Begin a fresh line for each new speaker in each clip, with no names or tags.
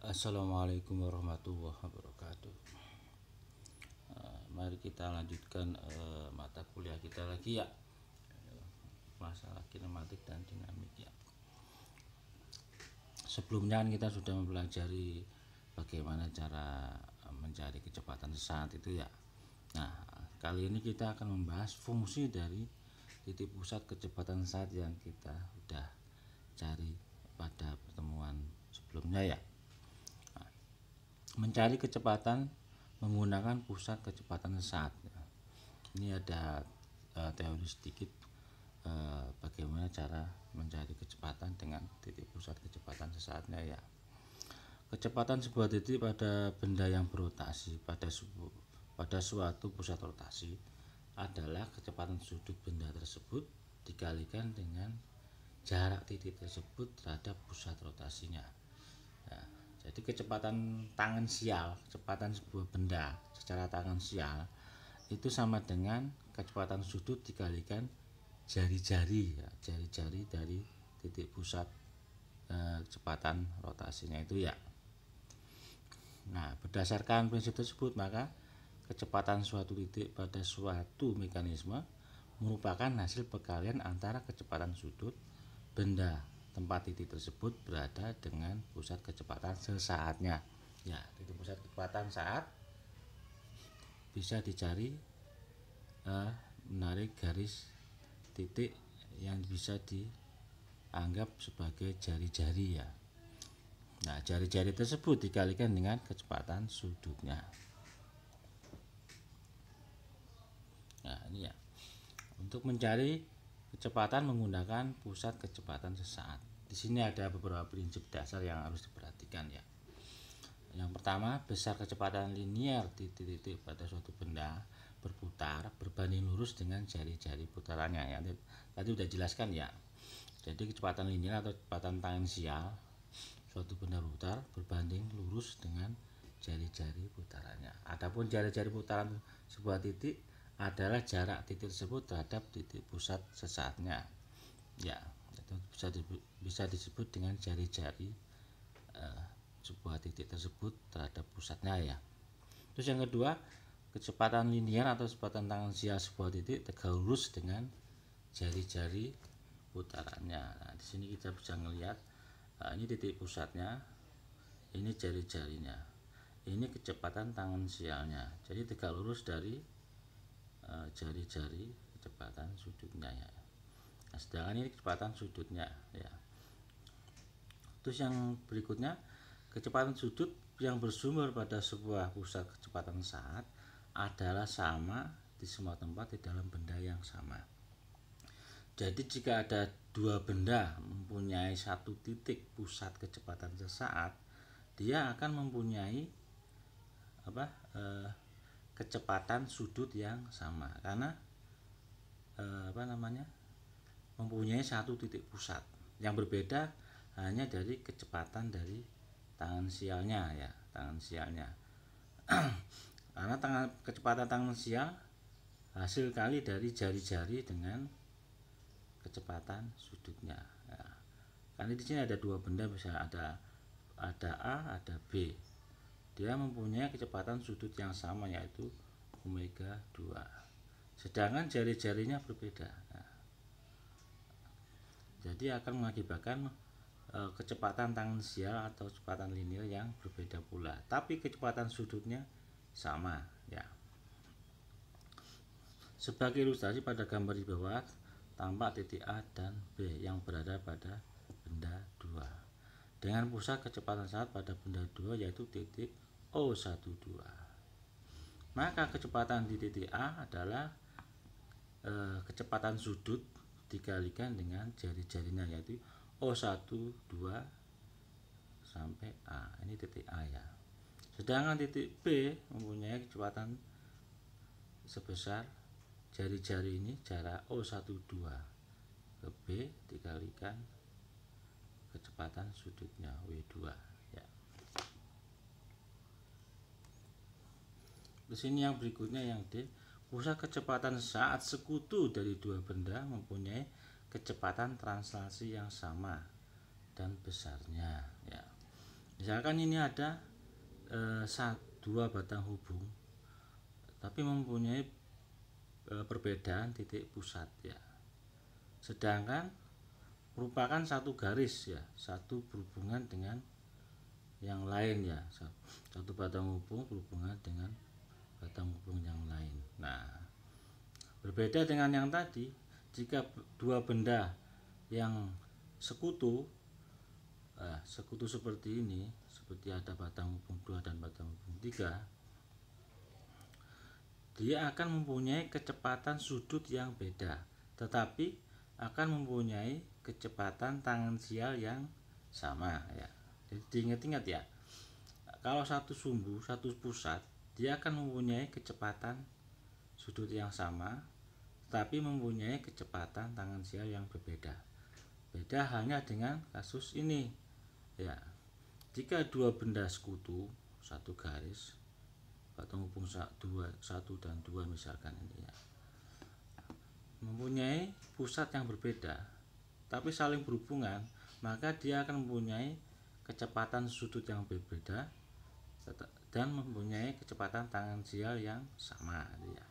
Assalamualaikum warahmatullahi wabarakatuh. Mari kita lanjutkan mata kuliah kita lagi ya, masalah kinematik dan dinamik ya. Sebelumnya kita sudah mempelajari bagaimana cara mencari kecepatan saat itu ya. Nah, kali ini kita akan membahas fungsi dari titik pusat kecepatan saat yang kita sudah cari pada pertemuan sebelumnya ya. Mencari kecepatan menggunakan pusat kecepatan saat. Ini ada teori sedikit bagaimana cara mencari kecepatan dengan titik pusat kecepatan sesaatnya ya. Kecepatan sebuah titik pada benda yang berotasi pada suatu pusat rotasi adalah kecepatan sudut benda tersebut dikalikan dengan jarak titik tersebut terhadap pusat rotasinya. Nah, jadi kecepatan tangensial, kecepatan sebuah benda secara tangensial itu sama dengan kecepatan sudut dikalikan jari-jari ya, jari-jari dari titik pusat kecepatan rotasinya itu ya. Nah, berdasarkan prinsip tersebut maka kecepatan suatu titik pada suatu mekanisme merupakan hasil perkalian antara kecepatan sudut benda tempat titik tersebut berada dengan pusat kecepatan sesaatnya. Ya, titik pusat kecepatan saat bisa dicari menarik garis titik yang bisa dianggap sebagai jari-jari ya. Nah, jari-jari tersebut dikalikan dengan kecepatan sudutnya. Nah, ini ya. Untuk mencari kecepatan menggunakan pusat kecepatan sesaat. Di sini ada beberapa prinsip dasar yang harus diperhatikan ya. Yang pertama, besar kecepatan linear titik-titik pada suatu benda berputar berbanding lurus dengan jari-jari putarannya ya. Tadi udah jelaskan ya. Jadi kecepatan linear atau kecepatan tangensial suatu benda berputar berbanding lurus dengan jari-jari putarannya. Adapun jari-jari putaran sebuah titik adalah jarak titik tersebut terhadap titik pusat sesaatnya. Ya, itu bisa disebut dengan jari-jari sebuah titik tersebut terhadap pusatnya ya. Terus yang kedua, kecepatan linear atau kecepatan tangensial sebuah titik tegak lurus dengan jari-jari putarannya. Nah, di sini kita bisa melihat ini titik pusatnya, ini jari-jarinya, ini kecepatan tangensialnya. Jadi tegak lurus dari jari-jari kecepatan sudutnya ya. Nah, sedangkan ini kecepatan sudutnya ya. Terus yang berikutnya, kecepatan sudut yang bersumber pada sebuah pusat kecepatan saat adalah sama di semua tempat di dalam benda yang sama. Jadi jika ada dua benda mempunyai satu titik pusat kecepatan sesaat, dia akan mempunyai kecepatan sudut yang sama karena mempunyai satu titik pusat. Yang berbeda hanya dari kecepatan dari tangensialnya ya, tangensialnya. Karena kecepatan tangensial hasil kali dari jari-jari dengan kecepatan sudutnya. Ya. Karena di sini ada dua benda, misalnya ada A, ada B. Dia mempunyai kecepatan sudut yang sama yaitu omega 2. Sedangkan jari-jarinya berbeda. Nah, jadi akan mengakibatkan kecepatan tangensial atau kecepatan linear yang berbeda pula. Tapi kecepatan sudutnya sama ya. Sebagai ilustrasi pada gambar di bawah tampak titik A dan B yang berada pada benda 2 dengan pusat kecepatan saat pada benda 2 yaitu titik O12. Maka kecepatan di titik A adalah kecepatan sudut dikalikan dengan jari-jarinya yaitu O12 sampai A. Ini titik A ya. Sedangkan titik B mempunyai kecepatan sebesar jari-jari ini jarak O12 ke B dikalikan kecepatan sudutnya W2 ya. Di sini yang berikutnya yang D, pusat kecepatan saat sekutu dari dua benda mempunyai kecepatan translasi yang sama dan besarnya ya. Di Misalkan ini ada dua batang hubung tapi mempunyai perbedaan titik pusat ya, sedangkan merupakan satu garis ya, satu berhubungan dengan yang lain ya, satu batang hubung berhubungan dengan batang hubung yang lain. Nah, berbeda dengan yang tadi, jika dua benda yang sekutu seperti ini, seperti ada batang hubung 2 dan batang hubung 3, dia akan mempunyai kecepatan sudut yang beda, tetapi akan mempunyai kecepatan tangensial yang sama ya. Jadi diingat-ingat ya, kalau satu sumbu, satu pusat, dia akan mempunyai kecepatan sudut yang sama, tapi mempunyai kecepatan tangensial yang berbeda. Beda hanya dengan kasus ini ya. Jika dua benda sekutu satu garis, batang hubung 1 dan 2 misalkan ini ya, mempunyai pusat yang berbeda tapi saling berhubungan, maka dia akan mempunyai kecepatan sudut yang berbeda dan mempunyai kecepatan tangensial yang sama ya.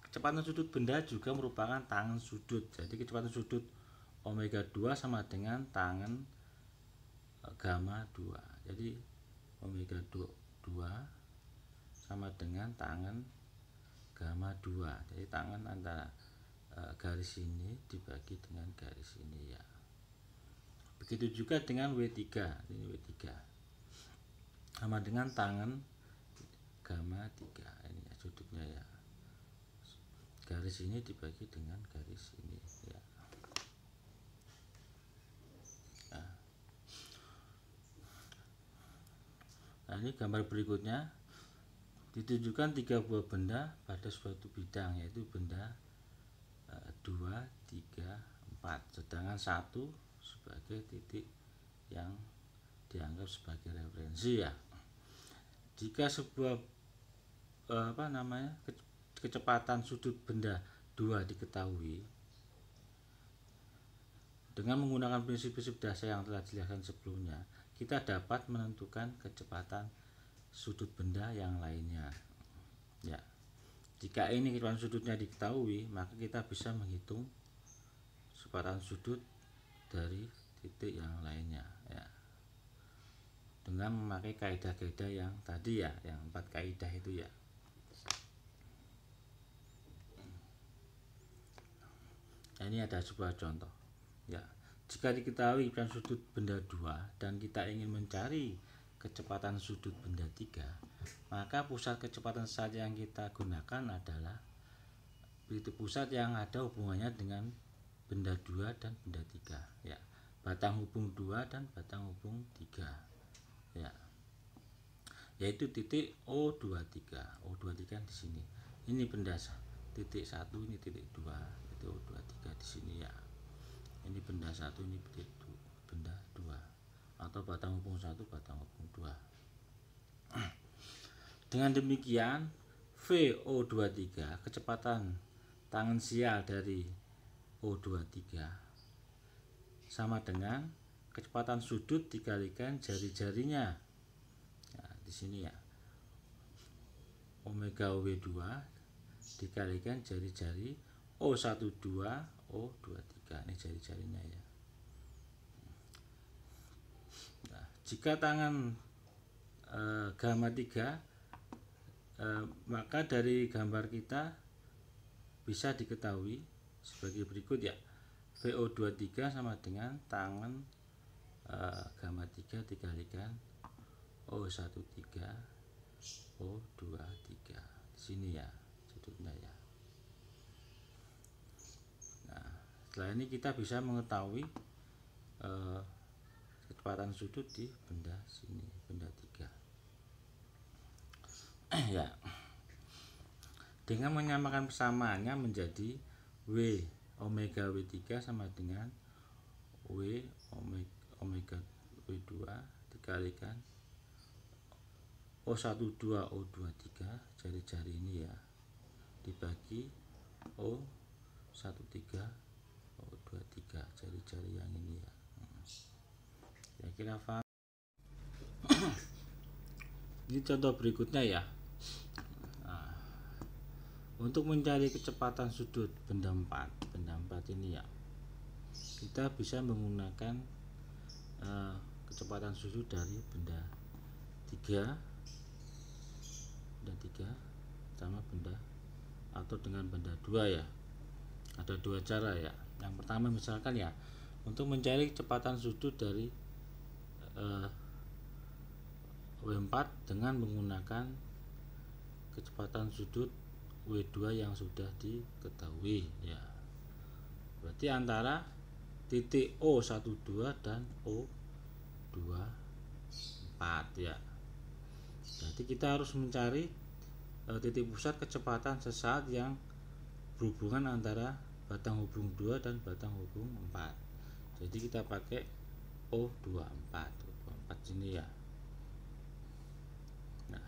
Kecepatan sudut benda juga merupakan tangen sudut. Jadi kecepatan sudut omega 2 sama dengan tangen gamma 2. Jadi omega 2 sama dengan tangen gamma 2. Jadi tangen antara garis ini dibagi dengan garis ini ya. Begitu juga dengan W3. Ini W3 sama dengan tangen gamma 3. Ini ya, sudutnya ya. Garis ini dibagi dengan garis ini ya. Nah, ini gambar berikutnya ditunjukkan 3 buah benda pada suatu bidang, yaitu benda 2, 3, 4, sedangkan 1 sebagai titik yang dianggap sebagai referensi ya. Jika sebuah kecepatan sudut benda 2 diketahui dengan menggunakan prinsip-prinsip dasar yang telah dijelaskan sebelumnya, kita dapat menentukan kecepatan sudut benda yang lainnya ya. Jika ini kecepatan sudutnya diketahui, maka kita bisa menghitung kecepatan sudut dari titik yang lainnya ya, dengan memakai kaidah-kaidah yang tadi ya, yang 4 kaidah itu ya. Nah, ini ada sebuah contoh ya. Jika diketahui kecepatan sudut benda 2 dan kita ingin mencari kecepatan sudut benda 3, maka pusat kecepatan saja yang kita gunakan adalah titik pusat yang ada hubungannya dengan benda 2 dan benda 3 ya, batang hubung 2 dan batang hubung 3 ya, yaitu titik O23. O23 di sini. Ini benda titik 1, ini titik 2, itu O23 di sini ya. Ini benda 1, ini benda 2, atau batang hubung 1, batang hubung 2. Dengan demikian VO23, kecepatan tangensial dari O23 sama dengan kecepatan sudut dikalikan jari-jarinya. Nah, di sini ya. Omega W2 dikalikan jari-jari O12 O23. Ini jari-jarinya ya. Nah, jika tangan gamma 3, maka dari gambar kita bisa diketahui sebagai berikut ya. VO23 sama dengan tangan gamma 3 dikalikan O13 O23 di sini ya, sudutnya ya. Nah, setelah ini kita bisa mengetahui kecepatan sudut di benda sini, benda 3 ya. Dengan menyamakan persamaannya menjadi W omega W3 sama dengan W omega W2 dikalikan O12 O23, jari-jari ini ya, dibagi O13 O23, jari-jari yang ini ya. Kira-kira Ini contoh berikutnya ya. Nah, untuk mencari kecepatan sudut benda 4 ini ya, kita bisa menggunakan kecepatan sudut dari benda 3 sama benda atau dengan benda 2 ya. Ada dua cara ya. Yang pertama misalkan ya, untuk mencari kecepatan sudut dari W4 dengan menggunakan kecepatan sudut W2 yang sudah diketahui ya. Berarti antara titik O12 dan O24 ya. Jadi kita harus mencari titik pusat kecepatan sesaat yang berhubungan antara batang hubung 2 dan batang hubung 4. Jadi kita pakai O24 sini ya. Nah,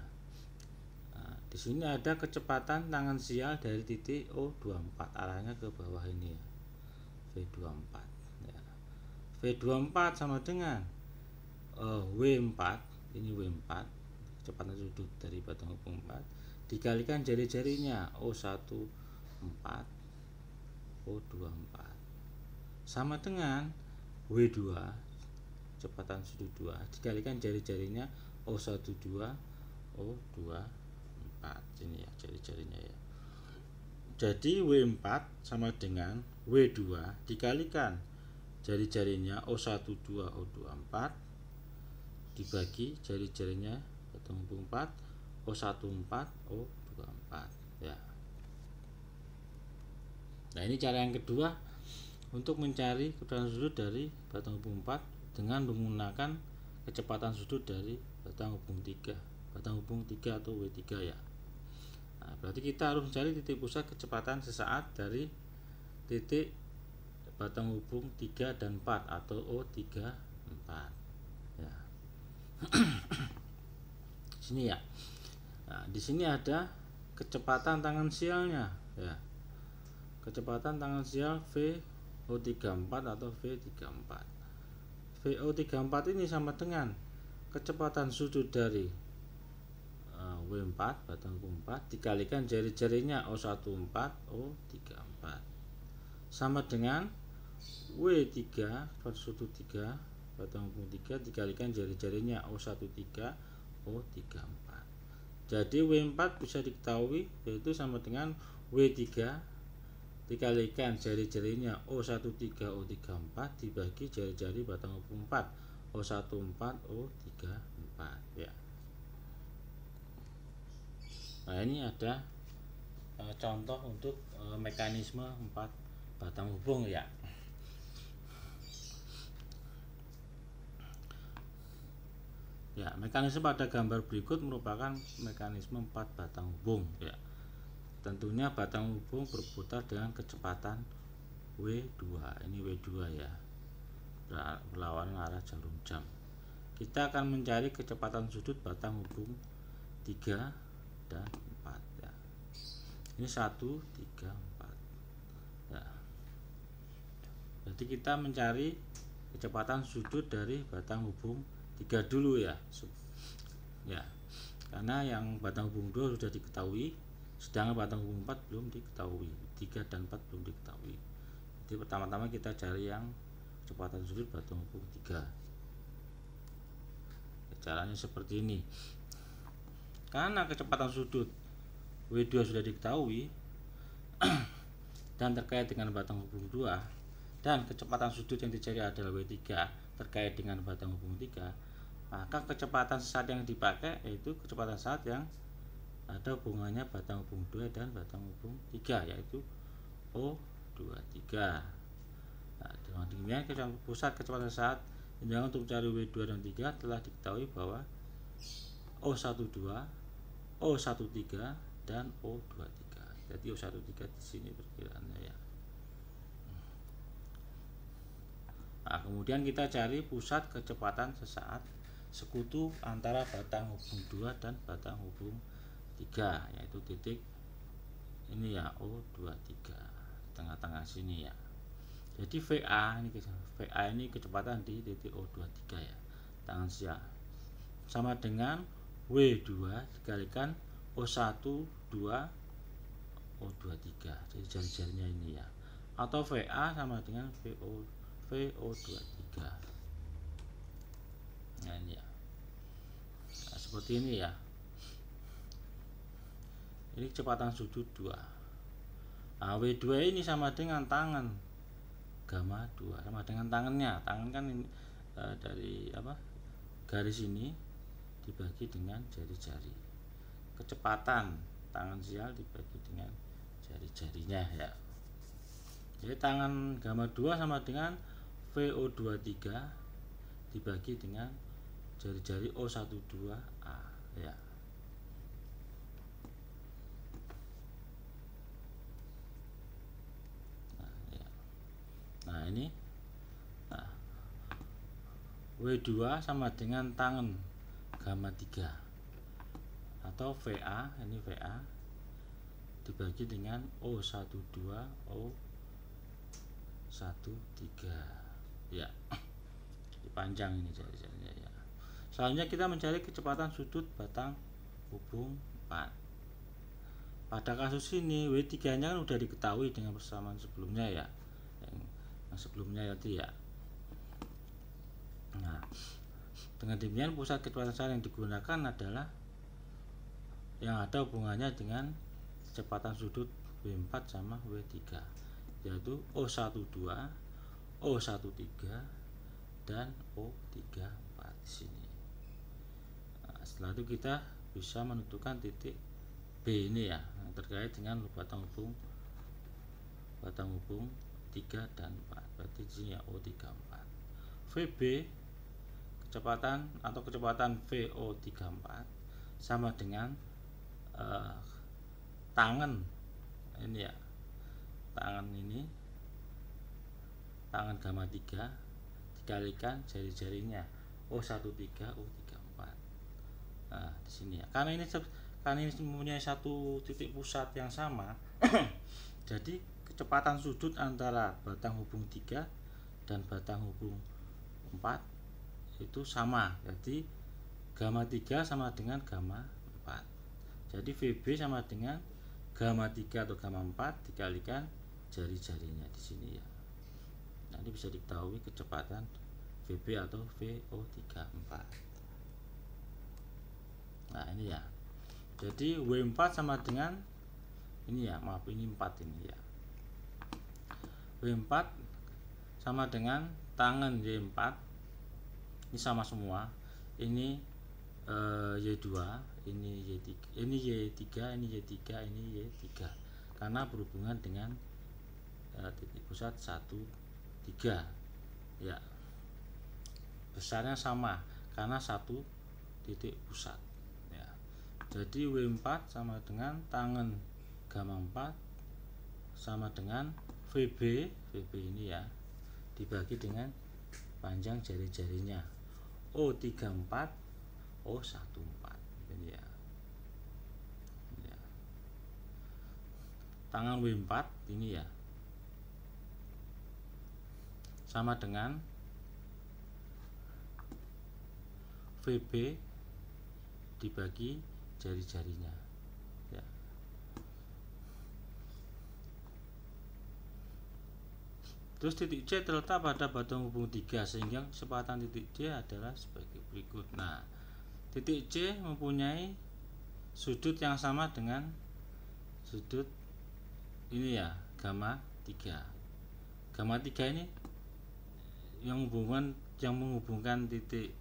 di sini ada kecepatan tangan sial dari titik O24, arahnya ke bawah ini ya, V24 ya. V24 sama dengan W4, ini W4, kecepatan sudut dari batang hubung 4 dikalikan jari-jarinya O14 O24 sama dengan W2, kecepatan sudut 2 dikalikan jari-jarinya O12 O24, ini ya jari-jarinya ya. Jadi W4 sama dengan W2 dikalikan jari-jarinya O12 O24 dibagi jari-jarinya batang hubung 4 O14 O24 ya. Nah, ini cara yang kedua untuk mencari kecepatan sudut dari batang hubung 4 dengan menggunakan kecepatan sudut dari batang hubung 3 atau W3 ya. Nah, berarti kita harus mencari titik pusat kecepatan sesaat dari titik batang hubung 3 dan 4 atau O34 ya. Sini ya. Nah, di sini ada kecepatan tangan sialnya ya. Kecepatan tangan sial VO34 atau V34. VO34 ini sama dengan kecepatan sudut dari W4 batang hubung 4 dikalikan jari-jarinya O14 O34 sama dengan W3 sudut 3 batang hubung 3 dikalikan jari-jarinya O13 O34. Jadi W4 bisa diketahui yaitu sama dengan W3 dikalikan jari-jarinya O13 O34 dibagi jari-jari batang hubung 4 O14 O34 ya. Nah, ini ada contoh untuk mekanisme 4 batang hubung ya. Ya, mekanisme pada gambar berikut merupakan mekanisme 4 batang hubung ya. Tentunya batang hubung berputar dengan kecepatan W2. Ini W2 ya. Berlawanan arah jarum jam. Kita akan mencari kecepatan sudut batang hubung 3 dan 4 ya. Ini 1 3 4 ya. Berarti kita mencari kecepatan sudut dari batang hubung 3 dulu ya. Ya. Karena yang batang hubung 2 sudah diketahui, sedangkan batang hubung 4 belum diketahui. 3 dan 4 belum diketahui. Jadi pertama-tama kita cari yang kecepatan sudut batang hubung 3. Caranya seperti ini. Karena kecepatan sudut W2 sudah diketahui dan terkait dengan batang hubung 2, dan kecepatan sudut yang dicari adalah W3 terkait dengan batang hubung 3, maka kecepatan sesaat yang dipakai yaitu kecepatan saat yang ada hubungannya batang hubung 2 dan batang hubung 3 yaitu O23. Nah, dengan demikian pusat kecepatan saat yang untuk mencari W2 dan 3 telah diketahui bahwa O12, O13 dan O23. Jadi O13 di sini perkiraannya ya. Nah, kemudian kita cari pusat kecepatan sesaat sekutu antara batang hubung 2 dan batang hubung 3 yaitu titik ini ya O23 tengah-tengah sini ya. Jadi VA ini kecepatan di titik O23 ya, tangan sial sama dengan W2 dikalikan O1 2 O23, jadi jari-jarinya ini ya, atau VA sama dengan VO23. Nah ini ya, nah, seperti ini ya, ini kecepatan sudut 2. Nah, W2 ini sama dengan tangan gamma 2, sama dengan tangannya. Tangan kan ini, dari apa, garis ini dibagi dengan jari-jari. Kecepatan tangan sial dibagi dengan jari-jarinya ya. Jadi tangan gamma 2 sama dengan VO23 dibagi dengan jari-jari O12A ya. Nah ini, nah, W2 sama dengan tangan gamma 3 atau VA, ini VA dibagi dengan O12 O13 ya, dipanjang ini jari-jarinya ya. Selanjutnya kita mencari kecepatan sudut batang hubung 4. Pada kasus ini W3 nya kan sudah diketahui dengan persamaan sebelumnya ya, yang sebelumnya tadi ya. Nah, dengan demikian pusat kecepatan sar yang digunakan adalah yang ada hubungannya dengan kecepatan sudut W4 sama W3, yaitu O12, O13 dan O34 di sini. Nah, setelah itu kita bisa menentukan titik B ini ya, yang terkait dengan batang hubung 3 dan 4, berarti di sini ya O34. VB kecepatan atau kecepatan VO34 sama dengan tangan ini ya, tangan ini, tangan gamma 3 dikalikan jari-jarinya O13 O34. Nah di sini ya, karena ini mempunyai satu titik pusat yang sama jadi kecepatan sudut antara batang hubung 3 dan batang hubung 4 itu sama, jadi gamma 3 sama dengan gamma 4. Jadi VB sama dengan gamma 3 atau gamma 4 dikalikan jari-jarinya di sini ya. Nanti bisa diketahui kecepatan VB atau VO34. Nah ini ya, jadi W4 sama dengan ini ya, maaf ini 4 ini ya, W4 sama dengan tangan Y4, ini sama semua, ini Y2, ini Y3, ini Y3, ini Y3, ini Y3, karena berhubungan dengan titik pusat 1, 3 ya, besarnya sama karena satu titik pusat ya. Jadi W4 sama dengan tangan gamma 4 sama dengan VB ini ya, dibagi dengan panjang jari-jarinya O34 O14 ini ya. Tangan W4 ini ya sama dengan VB dibagi jari-jarinya ya. Terus titik C terletak pada batang hubung 3 sehingga kecepatan titik C adalah sebagai berikut. Nah, titik C mempunyai sudut yang sama dengan sudut ini ya, gamma 3. Gamma 3 ini yang menghubungkan titik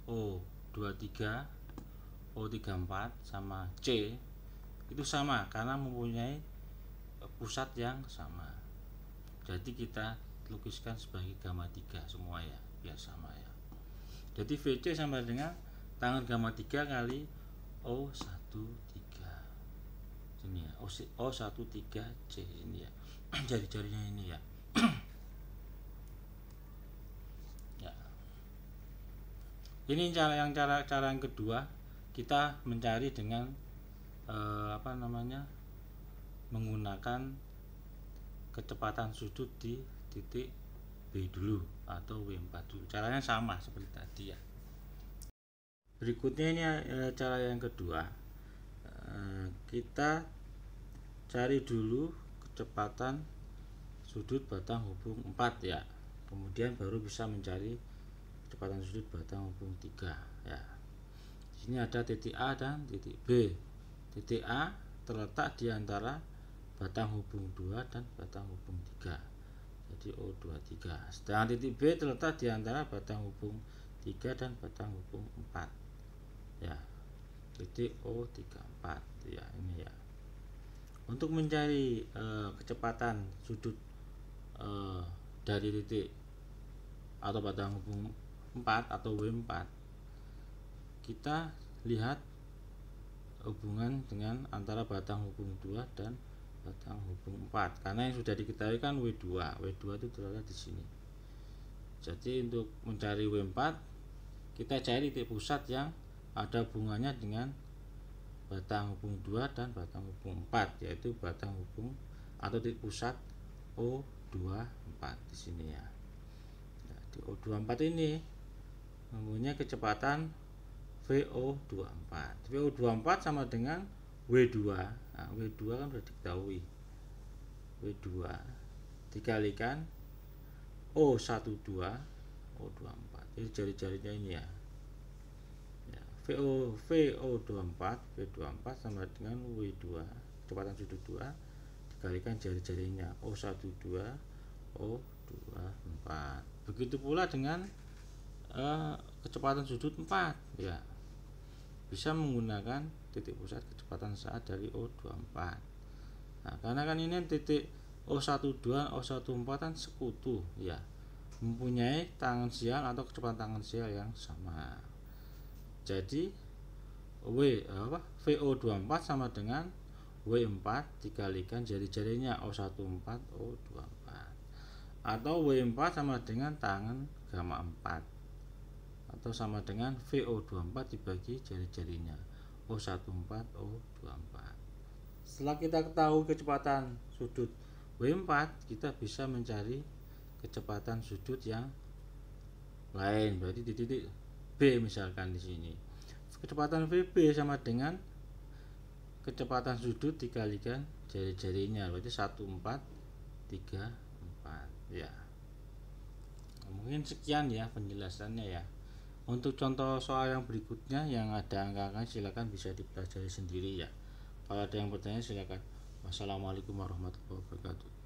O23, O34 sama C itu sama karena mempunyai pusat yang sama. Jadi kita lukiskan sebagai gamma 3 semua ya, biar sama ya. Jadi VC sama dengan tangan gamma 3 kali O13 sini ya, O13C ini ya, jari-jarinya ini ya. Ya. Ini cara yang kedua, kita mencari dengan menggunakan kecepatan sudut di titik B dulu atau W4 dulu. Caranya sama seperti tadi ya. Berikutnya ini cara yang kedua. Kita cari dulu kecepatan sudut batang hubung 4 ya. Kemudian baru bisa mencari kecepatan sudut batang hubung 3 ya. Di sini ada titik A dan titik B. Titik A terletak di antara batang hubung 2 dan batang hubung 3. Jadi O23. Sedangkan titik B terletak di antara batang hubung 3 dan batang hubung 4. Ya. Titik O34 ya, ini ya. Untuk mencari kecepatan sudut dari titik atau batang hubung 4 atau W4, kita lihat hubungan dengan antara batang hubung 2 dan batang hubung 4, karena yang sudah diketahui kan W2 itu terletak di sini. Jadi untuk mencari W4, kita cari titik pusat yang ada hubungannya dengan batang hubung 2 dan batang hubung 4, yaitu batang hubung atau titik pusat O24 di sini ya. Di O24 ini mempunyai kecepatan VO24. VO24 sama dengan W2. Nah, W2 kan sudah diketahui. W2 dikalikan O12 O24. Jadi jari-jarinya ini ya. VO24 sama dengan W2, kecepatan sudut 2 dikalikan jari-jarinya O12 O24. Begitu pula dengan kecepatan sudut 4 ya. Bisa menggunakan titik pusat kecepatan saat dari O24. Nah, karena kan ini titik O12 O14 kan sekutu ya, mempunyai tangan sial atau kecepatan tangan sial yang sama. Jadi VO24 sama dengan W4 dikalikan jari-jarinya O14 O24, atau W4 sama dengan tangan gamma 4, atau sama dengan VO24 dibagi jari-jarinya O14 O24. Setelah kita ketahui kecepatan sudut W4, kita bisa mencari kecepatan sudut yang lain, berarti di titik B misalkan di sini. Kecepatan VB sama dengan kecepatan sudut dikalikan jari-jarinya, berarti 1434 ya. Mungkin sekian ya penjelasannya ya. Untuk contoh soal yang berikutnya yang ada angka-angka, silakan bisa dipelajari sendiri ya. Kalau ada yang bertanya silakan. Wassalamualaikum warahmatullahi wabarakatuh.